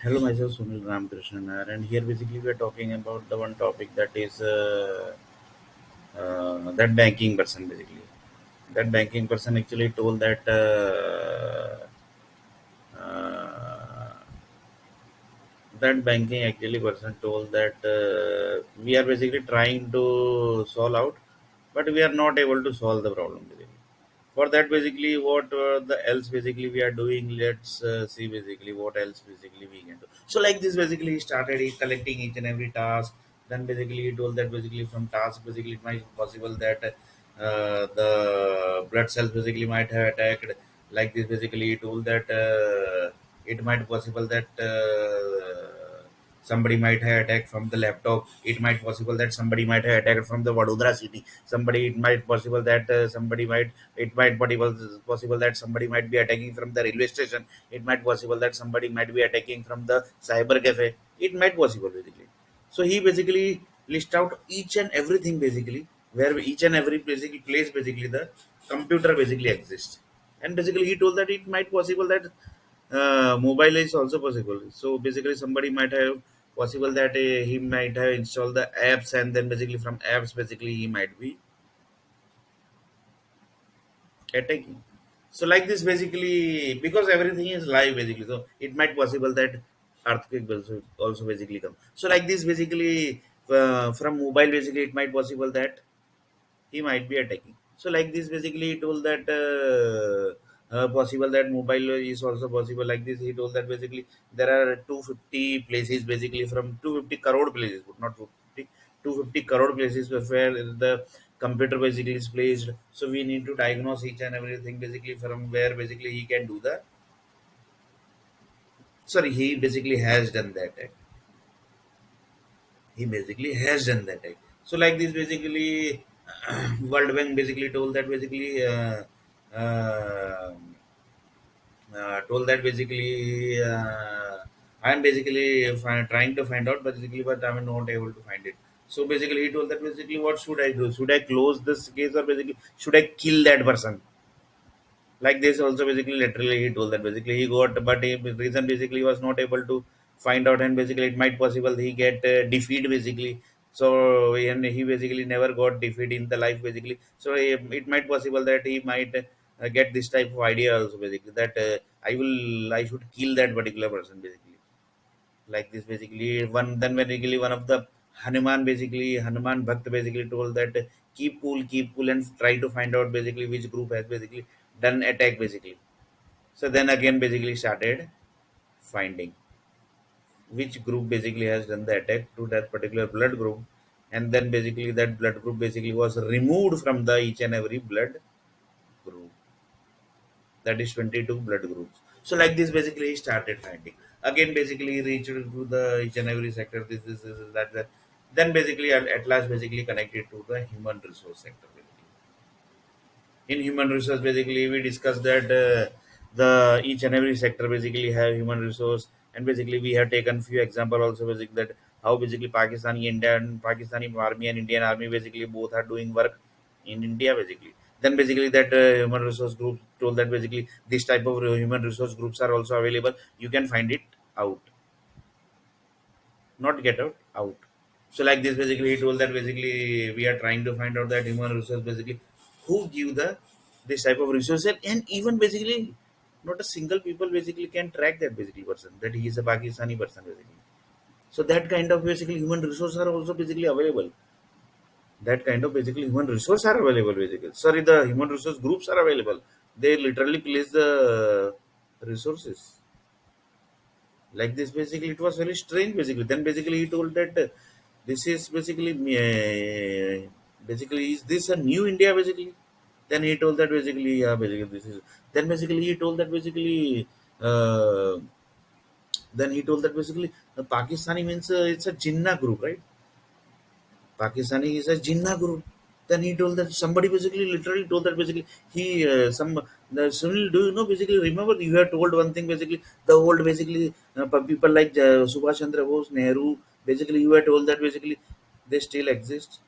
Hello, myself Sunil Nair, and here basically we are talking about the one topic that is that banking person basically. That banking person actually told that uh, that banking actually person told that we are basically trying to solve out, but we are not able to solve the problem basically. For that basically what the else basically we are doing, let's see basically what else basically we can do. So like this basically he started he collecting each and every task. Then basically he told that basically from task basically it might be possible that the blood cells basically might have attacked. Like this basically he told that it might possible that somebody might have attacked from the laptop. It might possible that somebody might have attacked from the Vadodara city. Somebody it might possible that somebody might it might possible that somebody might be attacking from the railway station. It might possible that somebody might be attacking from the cyber cafe. It might possible basically. So he basically list out each and everything basically where each and every basically place basically the computer basically exists. And basically he told that it might possible that mobile is also possible. So basically somebody might have possible that he might have installed the apps, and then basically from apps basically he might be attacking. So like this basically because everything is live basically, so it might possible that earthquake will also basically come. So like this basically from mobile basically it might possible that he might be attacking. So like this basically he told that possible that mobile is also possible. Like this he told that basically there are 250 places basically from 250 crore places, but not 250, 250 crore places where the computer basically is placed. So we need to diagnose each and everything basically from where basically he can do the, sorry, he basically has done that act. He basically has done that act. So like this basically World Bank basically told that basically uh, told that basically I am basically trying to find out basically, but I am not able to find it. So basically, he told that basically, what should I do? Should I close this case, or basically should I kill that person? Like this also basically literally he told that basically he got, but he reason basically was not able to find out, and basically it might possible he get defeat basically. So and he basically never got defeat in the life basically. So it might possible that he might get this type of idea also basically that I should kill that particular person basically. Like this basically one then basically one of the Hanuman Bhakt basically told that keep cool and try to find out basically which group has basically done attack basically. So then again basically started finding which group basically has done the attack to that particular blood group, and then basically that blood group basically was removed from the each and every blood group. That is 22 blood groups. So like this basically he started finding. Again basically he reached to the each and every sector, this that. Then basically at last basically connected to the human resource sector basically. In human resource basically we discussed that the each and every sector basically have human resource, and basically we have taken few example also basically that how basically Pakistani army and Indian army basically both are doing work in India basically. Then basically that human resource group told that basically this type of human resource groups are also available, you can find it out, not get out. So like this basically he told that basically we are trying to find out that human resource basically who give the this type of resources, and even basically not a single people basically can track that basically person that he is a Pakistani person basically. So that kind of basically human resource are also basically available. That kind of basically human resource are available basically. Sorry, the human resource groups are available. They literally place the resources. Like this basically it was very strange basically. Then basically he told that this is basically basically is this a new India basically. Then he told that basically yeah basically this is. Then basically he told that basically uh, then he told that basically Pakistani means it's a Jinnah group, right? Pakistani is a Jinnah group. Then he told that somebody basically literally told that basically he some the Sunil, do you know basically remember you have told one thing basically the old basically people like Subhash Chandra Bose, Nehru, basically you have told that basically they still exist,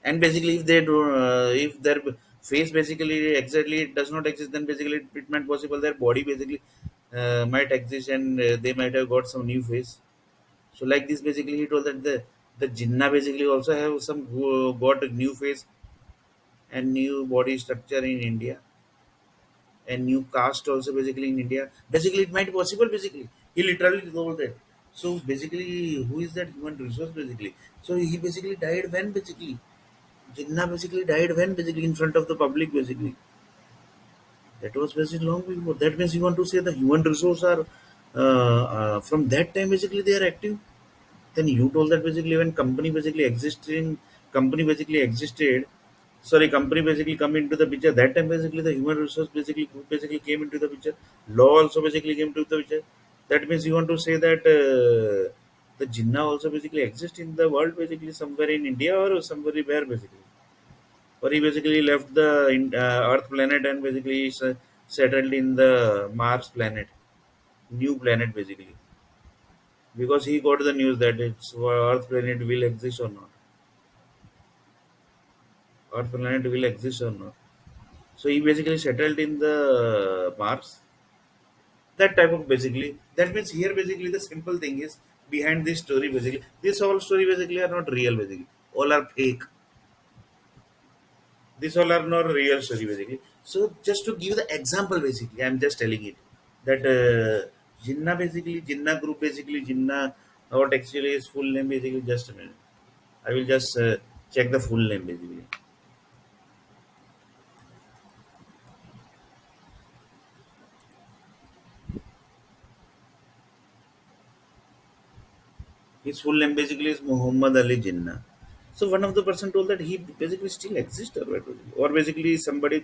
and basically if they do if their face basically exactly does not exist, then basically it meant possible their body basically might exist, and they might have got some new face. So like this, basically, he told that the Jinnah basically also have some got a new face and new body structure in India and new caste also basically in India. Basically, it might possible. Basically, he literally told that. So basically, who is that human resource basically? So he basically died when basically Jinnah basically died when basically in front of the public basically. That was basically long before. That means you want to say the human resource are from that time basically they are active. Then you told that basically when company basically existed, sorry, company basically come into the picture. That time basically the human resource basically came into the picture. Law also basically came to the picture. That means you want to say that the Jinnah also basically exist in the world basically somewhere in India or somewhere where basically. Or he basically left the Earth planet and basically settled in the Mars planet, new planet basically, because he got the news that it's Earth planet will exist or not. Earth planet will exist or not. So he basically settled in the Mars. That type of basically. That means here basically the simple thing is behind this story basically. This whole story basically are not real basically. All are fake. These all are not real story basically. So just to give the example basically, I'm just telling it that Jinnah basically Jinnah group basically Jinnah what actually is full name basically, just a minute. I will just check the full name basically. His full name basically is Muhammad Ali Jinnah. So one of the person told that he basically still exists, or basically somebody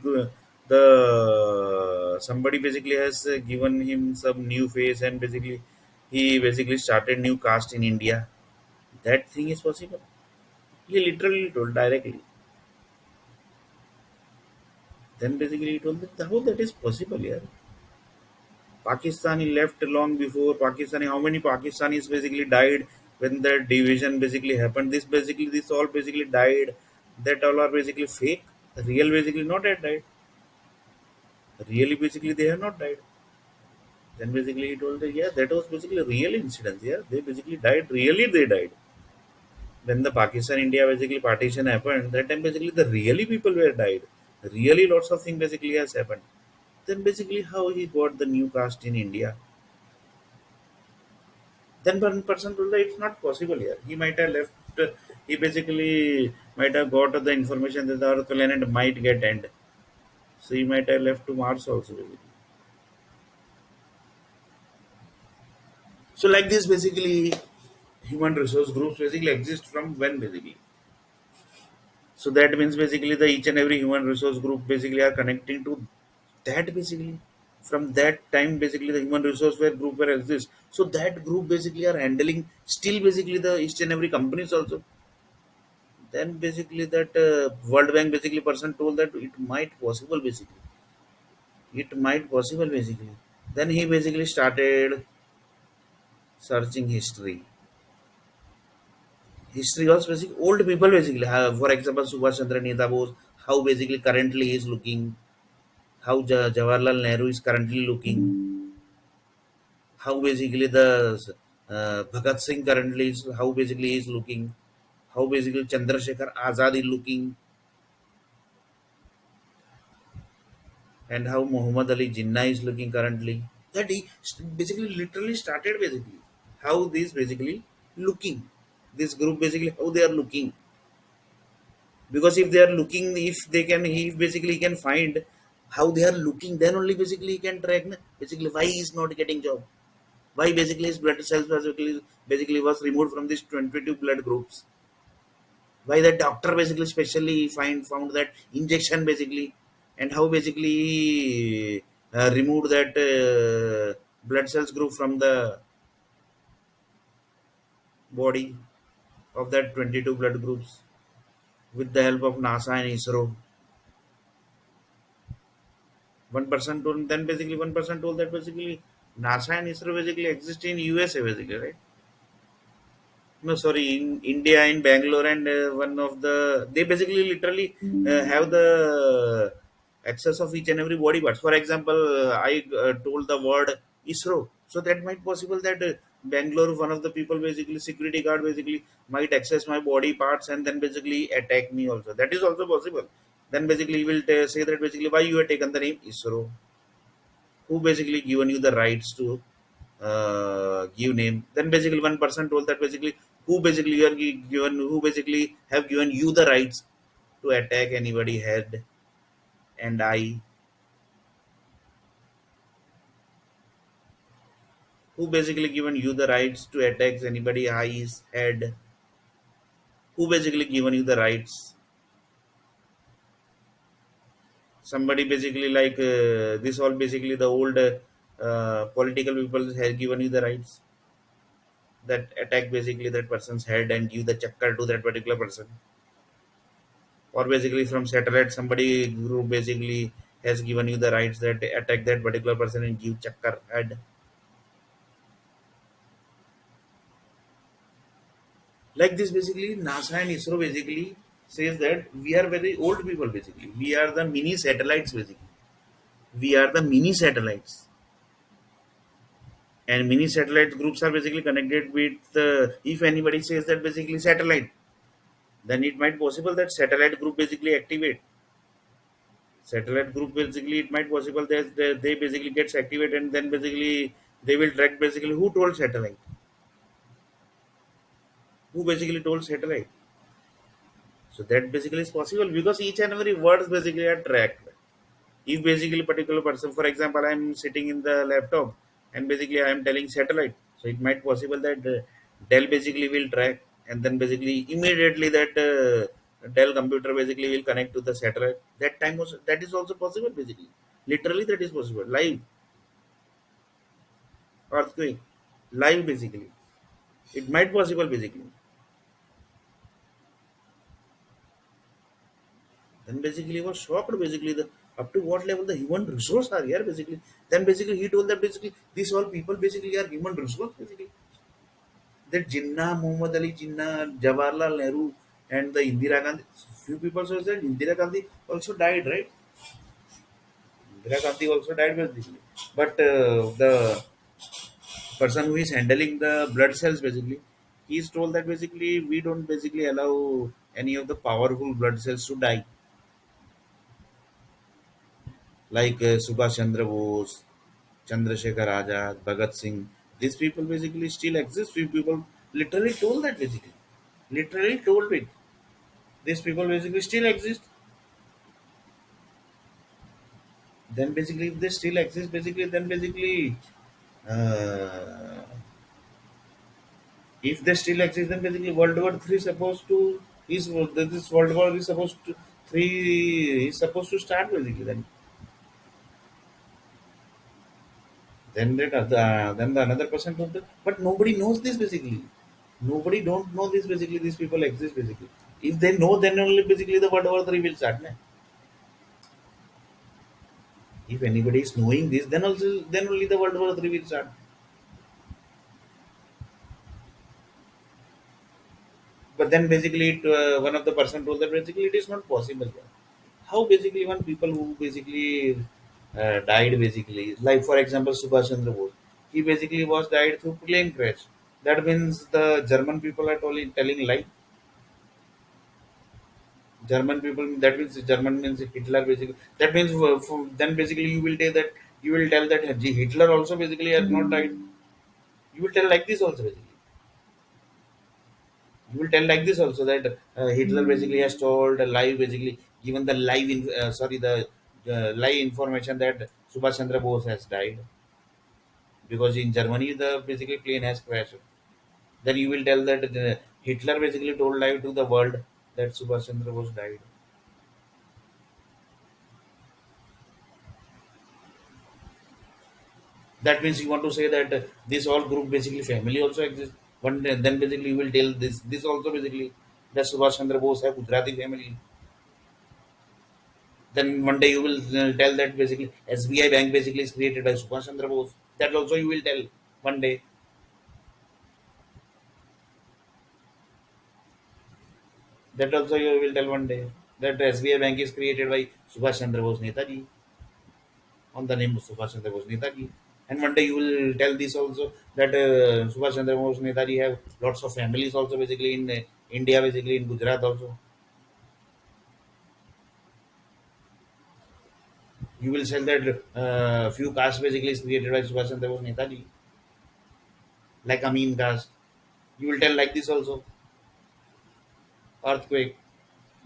basically has given him some new face and basically he basically started new caste in India. That thing is possible. He literally told directly. Then basically he told that how that is possible, yeah. Pakistani left long before Pakistani. How many Pakistanis basically died when the division basically happened? This all basically died. That all are basically fake. Real basically not had died. Really basically they have not died. Then basically he told that yeah, that was basically a real incident. Yeah, they basically died. Really they died. When the Pakistan India basically partition happened, that time basically the really people were died. Really lots of things basically has happened. Then basically how he got the new caste in India. Then one person told that it's not possible here. He might have left. He basically might have got the information that the Earth planet might get end. So he might have left to Mars also. Basically. So like this, basically, human resource groups basically exist from when basically. So that means basically the each and every human resource group basically are connecting to that basically. From that time, basically the human resource where group where exists. So that group basically are handling still basically the each and every companies also. Then basically that World Bank basically person told that it might possible basically. It might possible basically. Then he basically started searching history. History was basically old people basically. For example, Subhash Chandra Neta Bose, how basically currently he is looking, how Jawaharlal Nehru is currently looking, how basically the Bhagat Singh currently is, how basically he is looking, how basically Chandrasekhar Azad is looking, and how Muhammad Ali Jinnah is looking currently. That he basically literally started basically how this basically looking. This group basically how they are looking, because if they are looking, if they can, he basically can find how they are looking, then only basically he can track basically why he is not getting job, why basically his blood cells basically was removed from these 22 blood groups, why the doctor basically specially found that injection basically, and how basically he removed that blood cells group from the body of that 22 blood groups with the help of NASA and ISRO. One person told, then basically one person told that basically NASA and ISRO basically exist in USA basically, right? No, sorry, in India, in Bangalore, and one of the they basically literally have the access of each and every body parts. For example, I told the word. ISRO. So that might possible that Bangalore, one of the people basically security guard basically might access my body parts and then basically attack me also. That is also possible. Then basically he will say that basically why you have taken the name ISRO, who basically given you the rights to give name. Then basically one person told that basically who basically you are given, who basically have given you the rights to attack anybody head and eye, who basically given you the rights to attack anybody eyes head, who basically given you the rights. Somebody basically like this all basically the old political people have given you the rights that attack basically that person's head and give the chakkar to that particular person. Or basically from satellite somebody group basically has given you the rights that attack that particular person and give chakkar head. Like this basically NASA and ISRO basically says that we are very old people, basically we are the mini satellites, basically we are the mini satellites. And mini satellite groups are basically connected with if anybody says that basically satellite, then it might possible that satellite group basically activate. Satellite group basically it might possible that they basically gets activated and then basically they will track basically who told satellite, who basically told satellite. So that basically is possible because each and every words basically are tracked. If basically particular person, for example, I'm sitting in the laptop and basically I am telling satellite, so it might possible that Dell basically will track and then basically immediately that Dell computer basically will connect to the satellite. That time also, that is also possible basically. Literally that is possible. Live earthquake, live basically. It might possible basically. Then basically he was shocked basically the up to what level the human resource are here basically. Then basically he told that basically these all people basically are human resource basically. That Jinnah, Muhammad Ali Jinnah, Jawaharlal Nehru, and the Indira Gandhi. Few people say that Indira Gandhi also died, right? Indira Gandhi also died basically. But the person who is handling the blood cells basically, he is told that basically we don't basically allow any of the powerful blood cells to die, like Subhash Chandra Bose, Chandrasekhar Azad, Bhagat Singh. These people basically still exist. Few people literally told that basically, literally told it. These people basically still exist. Then basically if they still exist basically, then basically uh, if they still exist, then basically World War Three supposed to is this World War is supposed to three is supposed to start basically. Then then the another person told that, but nobody knows this basically. Nobody don't know this basically. These people exist basically. If they know, then only basically the World War Three will start. Na? If anybody is knowing this, then also then only the World War Three will start. But then basically one of the person told that basically it is not possible. How basically one people who basically died basically, like for example Subhash Chandra Bose, he basically was died through plane crash. That means the German people are telling lie. German people, that means German means Hitler basically. That means then basically you will tell that Hitler also basically has not died. You will tell like this also basically. You will tell like this also that Hitler basically has told a lie basically, given the live sorry the lie information that Subhash Chandra Bose has died because in Germany the basically plane has crashed. Then you will tell that Hitler basically told lie to the world that Subhash Chandra Bose died. That means you want to say that this all group basically family also exists. One day, then basically you will tell this also basically that Subhash Chandra Bose have Gujarati family. Then one day you will tell that basically SBI Bank basically is created by Subhash Chandra Bose. That also you will tell one day. That also you will tell one day that SBI Bank is created by Subhash Chandra Bose Netaji on the name of Subhash Chandra Bose Netaji. And one day you will tell this also that Subhash Chandra Bose, Netaji have lots of families also basically in India, basically in Gujarat also. You will say that few castes basically is created by Subhash Chandra Bose, Netaji, like Amin caste. You will tell like this also. Earthquake.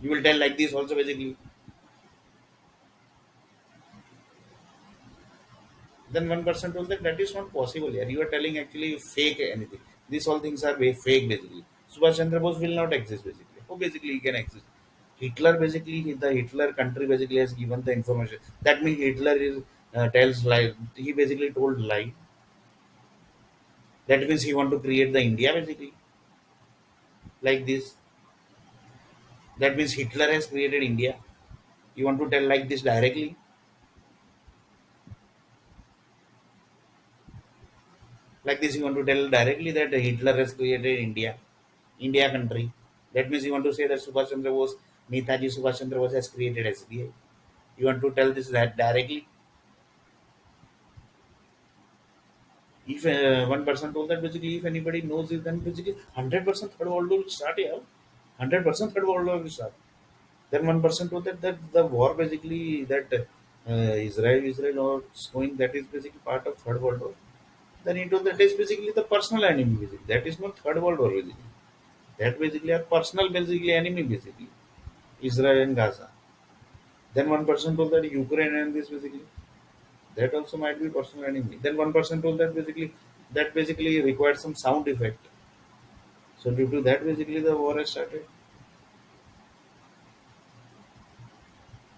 You will tell like this also basically. Then one person told that that is not possible here. You are telling actually fake anything. These all things are fake basically. Subhash Chandra Bose will not exist basically. How basically he can exist? Hitler basically, the Hitler country basically has given the information. That means Hitler is tells lie. He basically told lie. That means he want to create the India basically like this. That means Hitler has created India. You want to tell like this directly, like this. You want to tell directly that Hitler has created India, India country. That means you want to say that Subhash Chandra Bose, Netaji Subhash Chandra Bose has created SBI. You want to tell this that directly. If one person told that basically if anybody knows it, then basically 100% third world war will start. Yeah, 100% third world war will start. Then one person told that the war basically that Israel or going that is basically part of third world war. Then he told that is basically the personal enemy basically. That is not third world war basically. That basically are personal basically enemy basically. Israel and Gaza. Then one person told that Ukraine and this basically that also might be personal enemy. Then one person told that basically required some sound effect. So due to that basically the war has started.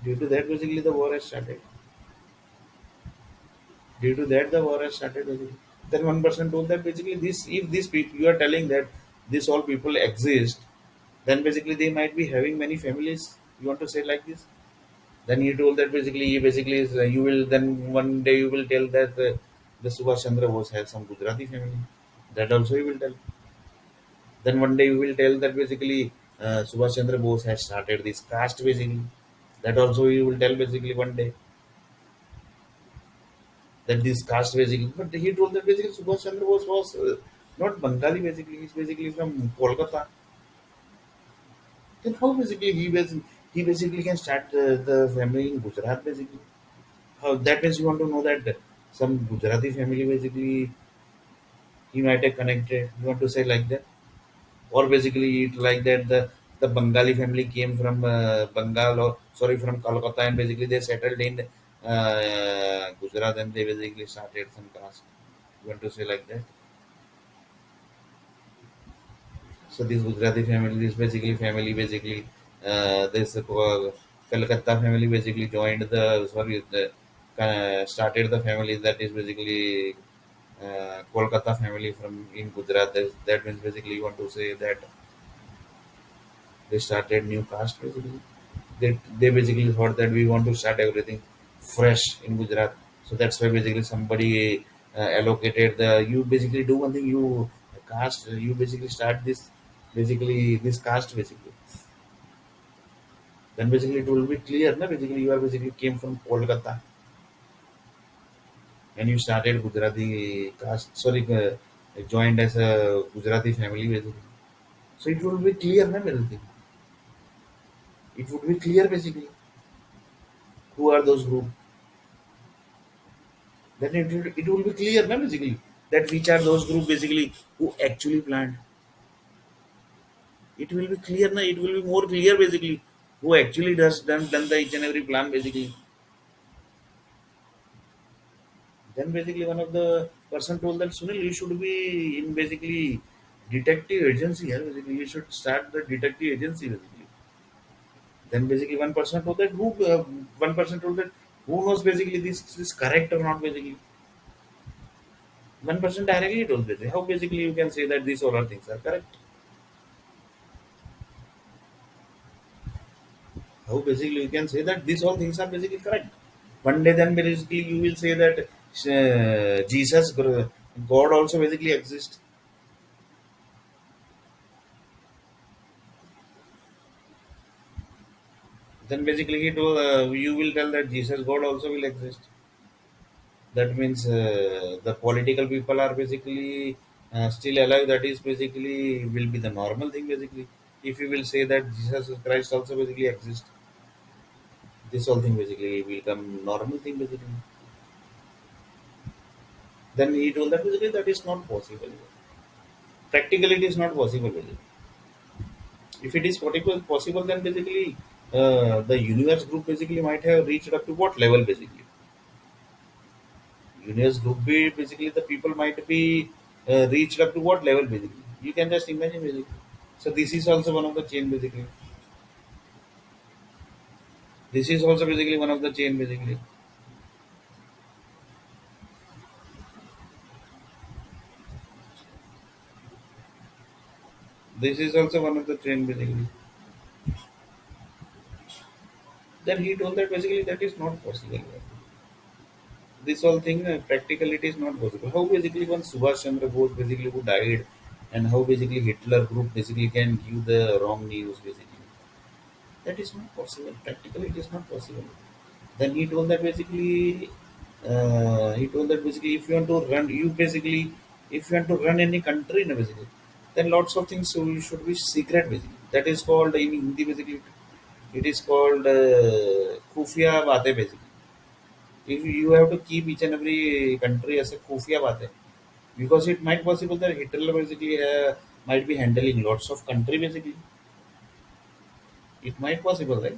Due to that basically the war has started. Due to that the war has started basically. Then one person told that basically this if these people you are telling that this all people exist, then basically they might be having many families. You want to say like this? Then he told that basically is, you will then one day you will tell that the Subhash Chandra Bose has some Gujarati family. That also you will tell. Then one day you will tell that basically Subhash Chandra Bose has started this caste basically. That also you will tell basically one day that this caste basically. But he told that basically Subhash Chandra Bose was not Bengali basically. He's basically from Kolkata. Then how basically he basically can start the family in Gujarat basically. How that means you want to know that some Gujarati family basically he might have connected. You want to say like that, or basically it like that the Bengali family came from Bengal or sorry from Kolkata and basically they settled in Gujarat and they basically started some caste. You want to say like that? So this Gujarati family, this basically family basically this Calcutta family basically joined the sorry the started the family that is basically Kolkata family from in Gujarat. That means basically you want to say that they started new caste basically. They basically thought that we want to start everything fresh in Gujarat. So that's why basically somebody allocated the you basically do one thing you caste you basically start this basically this caste basically. Then basically it will be clear na basically you are basically came from Kolkata and you started Gujarati caste sorry joined as a Gujarati family basically. So it will be clear na everything. It would be clear basically who are those groups. Then it will be clear na basically that which are those groups basically who actually planned. It will be clear na it will be more clear basically who actually done the each and every plan basically. Then basically one of the person told that Sunil you should be in basically detective agency here basically you should start the detective agency basically. Then basically one person told that who knows basically this is correct or not basically. One person directly told basically how basically you can say that these all are things are correct. How basically you can say that these all things are basically correct. One day then basically you will say that Jesus, God also basically exists. Then basically you will tell that Jesus, God also will exist. That means the political people are basically still alive. That is basically will be the normal thing basically. If you will say that Jesus Christ also basically exists, this whole thing basically will become normal thing basically. Then he told that basically that is not possible. Practically, it is not possible basically. If it is possible, then basically the universe group basically might have reached up to what level basically. Universe group be basically the people might be reached up to what level basically. You can just imagine basically. So this is also one of the chain basically. This is also basically one of the chain basically. This is also one of the chain basically. Then he told that basically that is not possible. This whole thing practically it is not possible. How basically one Subhash Chandra Bose basically who died, and how basically Hitler group basically can give the wrong news basically. That is not possible. Practically it is not possible. Then he told that basically if you want to run, you basically if you want to run any country, no, basically, then lots of things so you should be secret basically. That is called in Hindi basically. It is called Khufiya Baatein basically. If you have to keep each and every country as a Khufiya Baatein, because it might possible that Hitler basically might be handling lots of country basically. It might possible, right?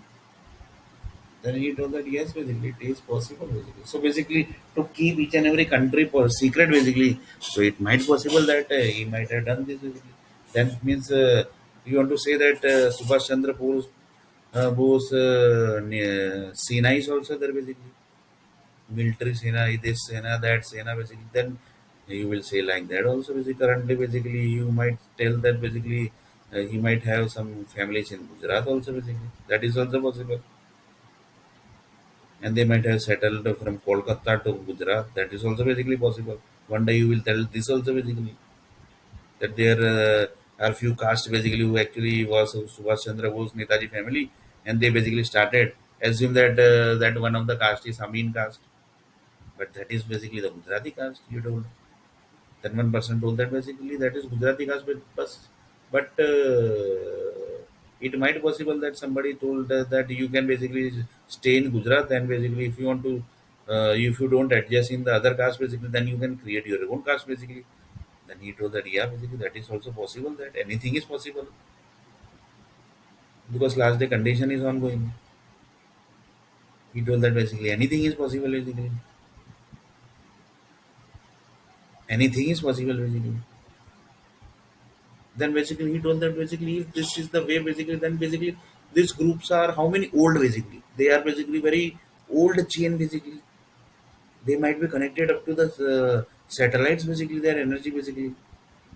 Then he told that yes, basically it is possible basically. So basically to keep each and every country for secret basically, so it might possible that he might have done this basically. Then means you want to say that Subhash Chandra Bose Sena is also there basically. Military Sena, this Sena, that Sena basically. Then you will say like that also basically. Currently basically you might tell that basically he might have some families in Gujarat also basically. That is also possible, and they might have settled from Kolkata to Gujarat. That is also basically possible. One day you will tell this also basically that there are few castes basically who actually was Subhash Chandra Bose Netaji family, and they basically started assume that that one of the caste is Amin caste, but that is basically the Gujarati caste. You told. Then one person told that basically that is Gujarati caste, but it might possible that somebody told that you can basically stay in Gujarat and basically if you want to, if you don't adjust in the other caste basically, then you can create your own caste basically. Then he told that yeah, basically that is also possible, that anything is possible because last day condition is ongoing. He told that basically anything is possible basically. Anything is possible basically. Then basically he told that basically if this is the way basically, then basically these groups are how many old basically, they are basically very old chain basically. They might be connected up to the satellites basically, their energy basically.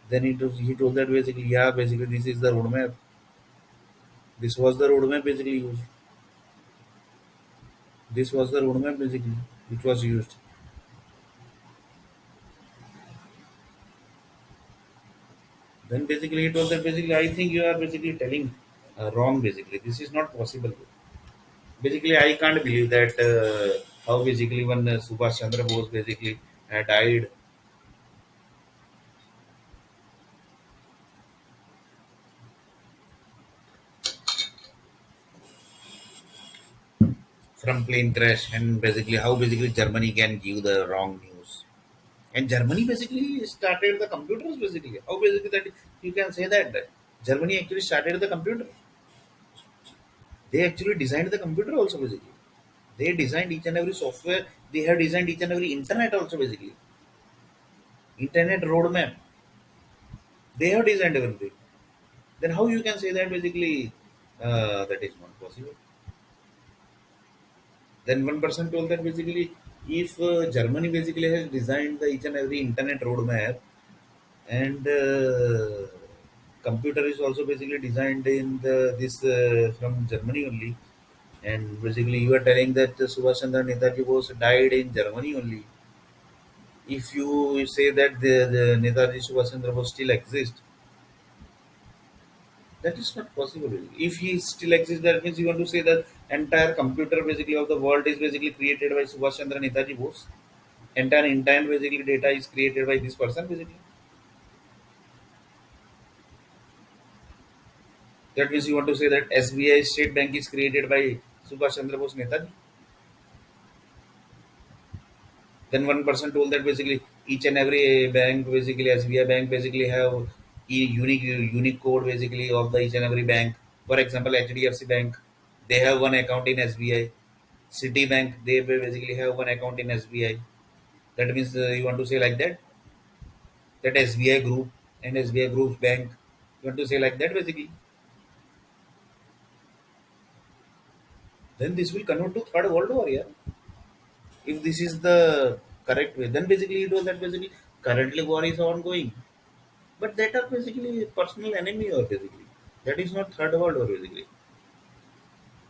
Then he told that basically yeah, basically this is the roadmap, this was the roadmap basically used, this was the roadmap basically which was used. Then basically he told that basically I think you are basically telling wrong basically, this is not possible. Basically, I can't believe that how basically when Subhash Chandra Bose basically died from plane crash, and basically how basically Germany can give the wrong news. And Germany basically started the computers basically. How basically that you can say that Germany actually started the computer. They actually designed the computer also basically. They designed each and every software. They have designed each and every internet also basically. Internet roadmap. They have designed everything. Then how you can say that basically that is not possible? Then one person told that basically if Germany basically has designed the each and every internet roadmap, and computer is also basically designed in the this from Germany only, and basically you are telling that Subhash Chandra Netaji was died in Germany only. If you say that the Netaji Subhash Chandra Bose still exists, that is not possible. If he still exists, that means you want to say that entire computer basically of the world is basically created by Subhash Chandra Netaji Bose. Entire basically data is created by this person basically. That means you want to say that SBI State Bank is created by Subhash Chandra Bose Netaji. Then one person told that basically each and every bank basically SBI bank basically have unique code basically of the each and every bank. For example, HDFC Bank, they have one account in SBI. Citibank, they basically have one account in SBI. That means you want to say like that, that SBI Group and SBI Group Bank. You want to say like that basically. Then this will convert to third world war. Yeah. If this is the correct way, then basically it was that basically currently war is ongoing. But that are basically personal enemy or basically. That is not third world war basically.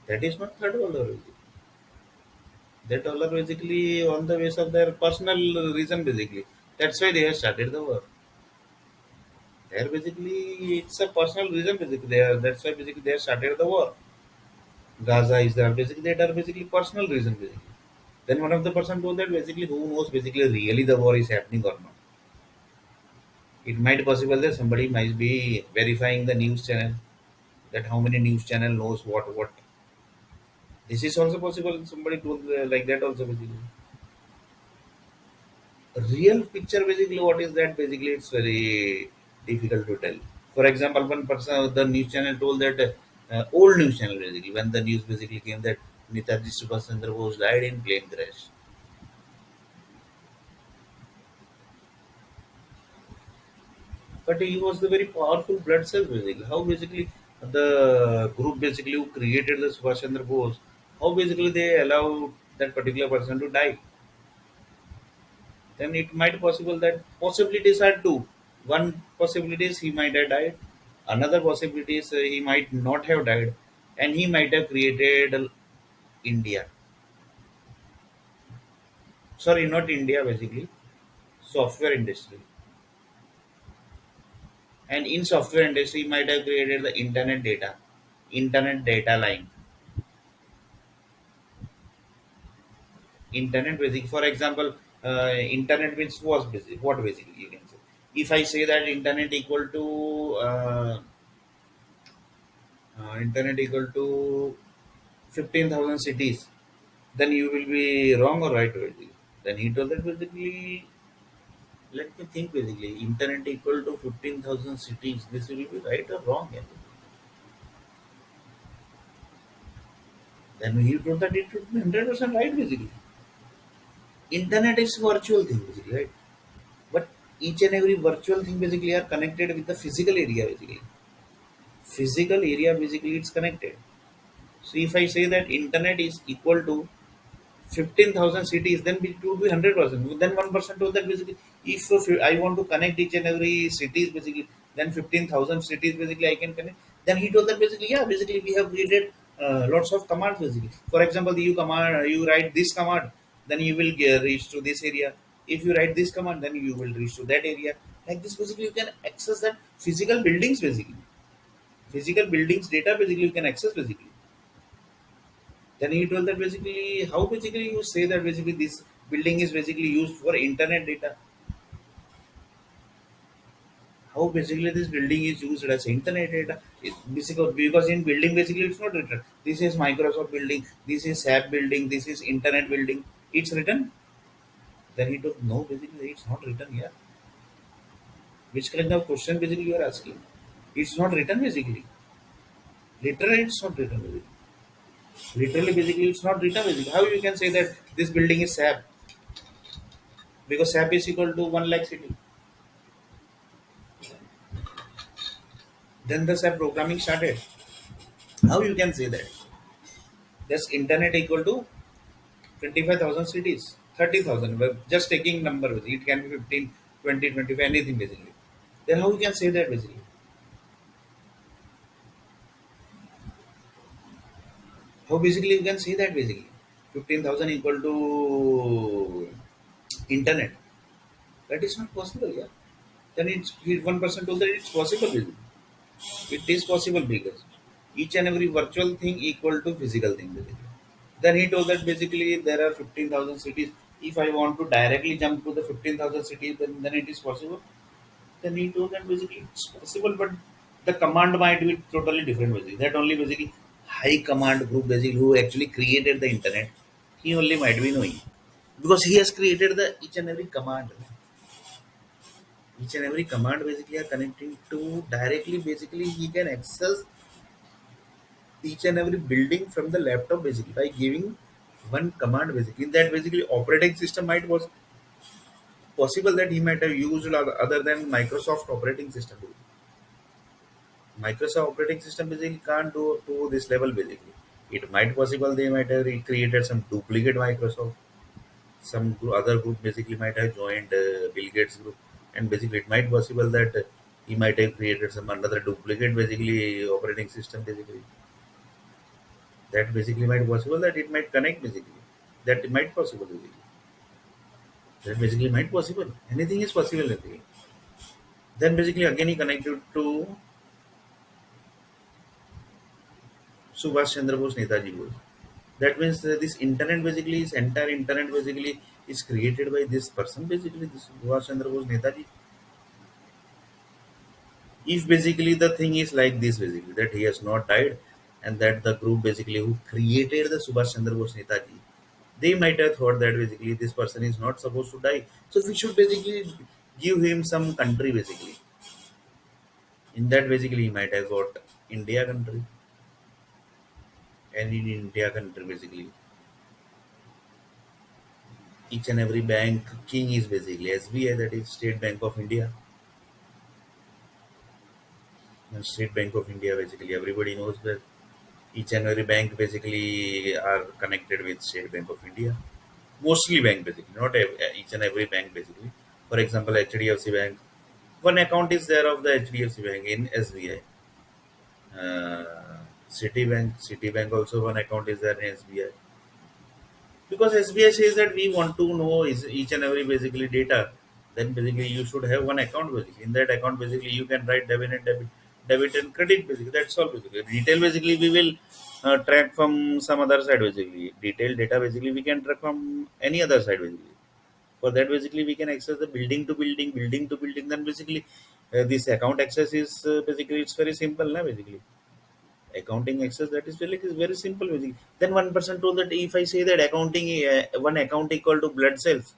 That is not third world war basically. That all are basically on the base of their personal reason basically. That's why they have started the war. They're basically it's a personal reason basically. That's why basically they have started the war. Gaza is there basically that are basically personal reason basically. Then one of the person told that basically who knows basically really the war is happening or not. It might possible that somebody might be verifying the news channel, that how many news channel knows what. This is also possible. Somebody told like that also basically. Real picture basically what is that basically it's very difficult to tell. For example, one person the news channel told that old news channel basically when the news basically came that Netaji Subhas Bose died in plane crash. But he was the very powerful blood cell basically. How basically the group basically who created the Subhash Chandra Bose, how basically they allow that particular person to die? Then it might possible that possibilities are two. One possibility is he might have died. Another possibility is he might not have died, and he might have created India. Sorry, not India basically. Software industry, and in software industry, he might have created the internet data line. Internet basic for example internet means was basic what basically you can say if I say that internet equal to 15,000 cities, then you will be wrong or right basically. Then he told that basically let me think basically internet equal to 15,000 cities, this will be right or wrong, yeah. Then he told that it would be 100% right basically. Internet is virtual thing basically, right? But each and every virtual thing basically are connected with the physical area basically. Physical area basically it's connected. So if I say that internet is equal to 15,000 cities, then it would be 100%. Then one person told that basically if I want to connect each and every cities basically, then 15,000 cities basically I can connect. Then he told that basically yeah basically we have created lots of commands basically. For example, you write this command, then you will reach to this area. If you write this command, then you will reach to that area. Like this basically you can access that physical buildings basically. Physical buildings data basically you can access basically. Then he told that basically how basically you say that basically this building is basically used for internet data. How basically this building is used as internet data? Because in building basically it's not written. This is Microsoft building, this is SAP building, this is internet building. It's written. Then he told no basically it's not written here. Which kind of question basically you are asking? It's not written basically. Literally it's not written basically. Literally basically it's not written basically. How you can say that this building is SAP? Because SAP is equal to 1 lakh city. Then the SAP programming started. How you can say that? That's internet equal to 25,000 cities, 30,000. But just taking number, it can be 15, 20, 25, anything basically. Then how you can say that basically? How basically you can say that basically? 15,000 equal to internet. That is not possible, yeah. Then it's one person told that it's possible basically. It is possible because each and every virtual thing equal to physical thing basically. Then he told that basically there are 15,000 cities. if I want to directly jump to the 15,000 cities, then it is possible. Then he told that basically it's possible, but the command might be totally different. Basically, that only basically high command group basically who actually created the internet, he only might be knowing, because he has created the each and every command. Each and every command basically are connecting to directly. Basically, he can access each and every building from the laptop basically by giving one command. Basically, that basically operating system might was possible that he might have used other than Microsoft operating system. Microsoft operating system basically can't do to this level basically. It might possible they might have created some duplicate Microsoft. Some other group basically might have joined Bill Gates group, and basically it might possible that he might have created some another duplicate basically operating system basically. That basically might possible that it might connect basically. That might possible basically. That basically might possible. Anything is possible basically. Then basically again he connected to Subhash Chandra Bose, Netaji Bose. That means this internet basically is entire internet basically is created by this person basically this Subhash Chandra Bose Netaji. If basically the thing is like this basically that he has not died, and that the group basically who created the Subhash Chandra Bose Netaji, they might have thought that basically this person is not supposed to die, so we should basically give him some country basically. In that basically he might have got India country, and in India country basically each and every bank king is basically SBI, that is State Bank of India. And State Bank of India basically everybody knows that each and every bank basically are connected with State Bank of India. Mostly bank basically, not each and every bank basically. For example, HDFC Bank. One account is there of the HDFC Bank in SBI. Citibank also one account is there in SBI. Because SBI says that we want to know is each and every basically data, then basically you should have one account basically. In that account basically you can write debit and credit basically. That's all basically. Retail basically we will track from some other side basically. Detailed data basically we can track from any other side basically. For that basically we can access the building to building. Then basically this account access is basically it's very simple now basically. Accounting access, that is very simple basically. Then one person told that if I say that accounting one account equal to blood cells,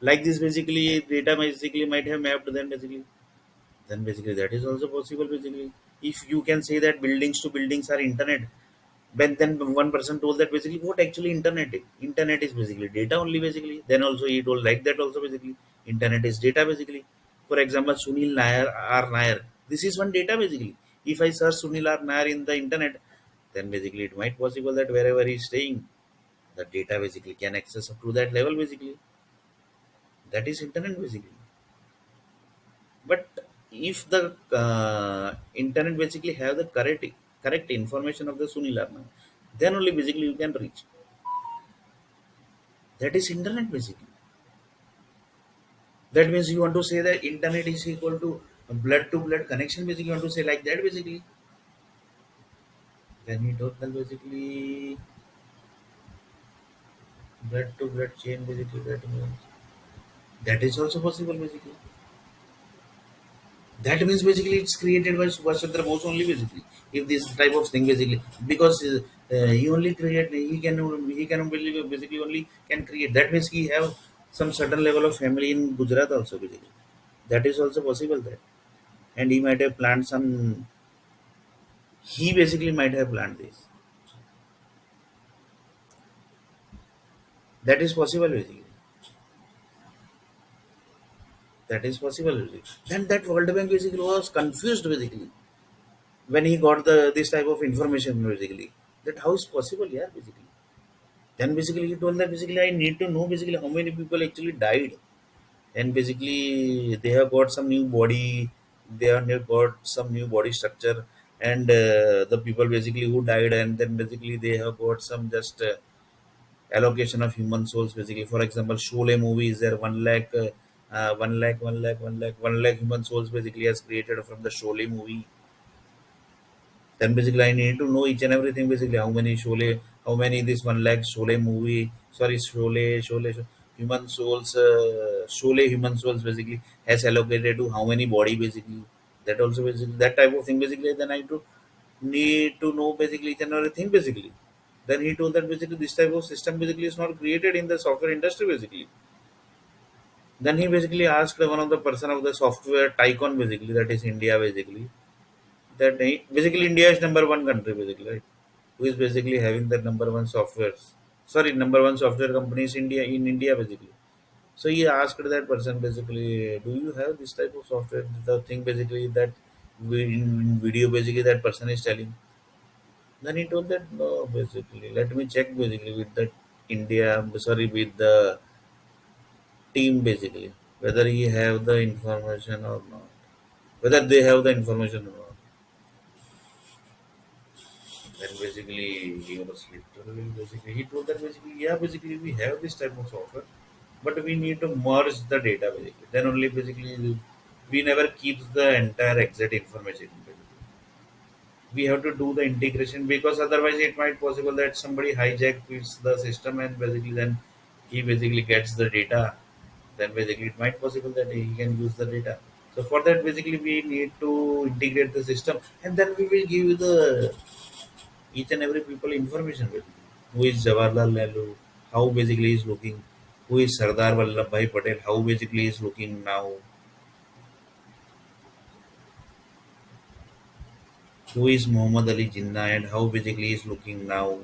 like this basically data basically might have mapped, then basically that is also possible basically. If you can say that buildings to buildings are internet, but then one person told that basically what actually internet is. Internet is basically data only basically. Then also he told like that also basically internet is data basically. For example, Sunil Nair R Nair. This is one data basically. If I search Sunil R Nair in the internet, then basically it might possible that wherever he is staying, the data basically can access up to that level basically. That is internet basically. But if the internet basically have the correct information of the Sunil R Nair, then only basically you can reach. That is internet basically. That means you want to say that internet is equal to blood connection basically. You want to say like that basically. Then you total basically blood to blood chain basically. That means that is also possible basically. That means basically it's created by Subhash Chandra Bose only basically. If this type of thing basically, because he only create, he can basically only can create. That means he have some certain level of family in Gujarat also basically. That is also possible there, and he might have planned some. He basically might have planned this. That is possible basically. That is possible basically. Then that World Bank basically was confused basically when he got the this type of information basically. That how is possible, yeah, basically. Then basically he told that basically I need to know basically how many people actually died, and basically they have got some new body, they have got some new body structure, and the people basically who died, and then basically they have got some just allocation of human souls basically. For example, Sholay movie is there 1 lakh, 1 lakh human souls basically has created from the Sholay movie. Then basically I need to know each and everything basically how many Sholay, how many this 1 lakh Sholay movie, sorry Sholay, human souls, Sholay human souls basically has allocated to how many body basically. That also basically that type of thing basically. Then I do need to know basically each and everything basically. Then he told that basically this type of system basically is not created in the software industry basically. Then he basically asked one of the person of the software tycoon basically, that is India basically, that basically India is number one country basically, right? Who is basically having the number one softwares? Sorry, number one software company is India in India basically. So he asked that person basically, do you have this type of software? The thing basically that in video basically that person is telling. Then he told that no, basically, let me check basically with the India, sorry, with the team basically, whether he have the information or not, whether they have the information or not. Then basically he was literally basically he told that basically yeah basically we have this type of software, but we need to merge the data basically. Then only basically we never keeps the entire exact information. Basically. We have to do the integration because otherwise it might possible that somebody hijacks the system and basically then he basically gets the data. Then basically it might possible that he can use the data. So for that basically we need to integrate the system and then we will give you the each and every people information basically. Who is Jawaharlal Nehru, how basically he is looking, who is Sardar Vallabhbhai Patel, how basically he is looking now, who is Muhammad Ali Jinnah and how basically he is looking now,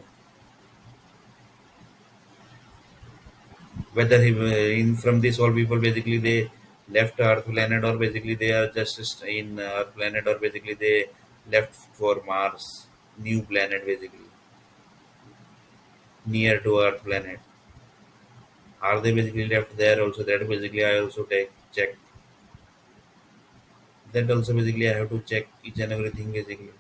whether he in from this all people basically they left Earth planet or basically they are just in Earth planet or basically they left for Mars, new planet basically near to Earth planet. Are they basically left there also? That basically I also take check. That also basically I have to check each and everything basically.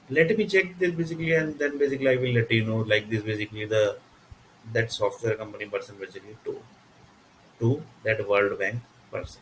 Let me check this basically and then basically I will let you know like this basically the that software company person basically to that World Bank person.